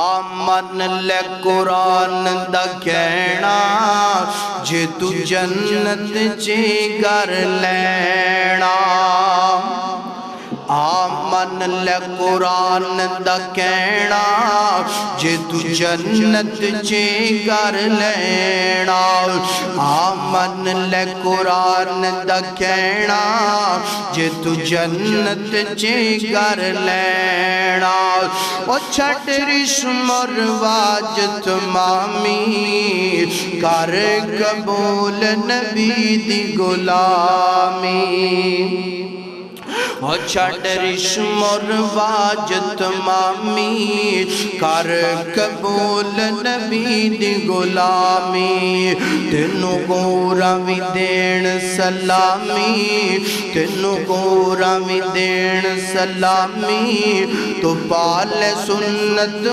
من لے قرآن دا کہنا جے تو جنت چی گر لینا آمن لے قرآن دا کہنا جے تو جنت چی گر لینا آمن لے قرآن دا کہنا جے تو جنت چی گر لینا او چھٹ رشم و رواج تمامی کر قبول نبی دی غلامی او چھٹ رشم و رواج تمامی کر قبول نبی دی غلامی تینوں گوراں وی دین سلامی تینوں گوراں وی دین سلامی تو پال سنت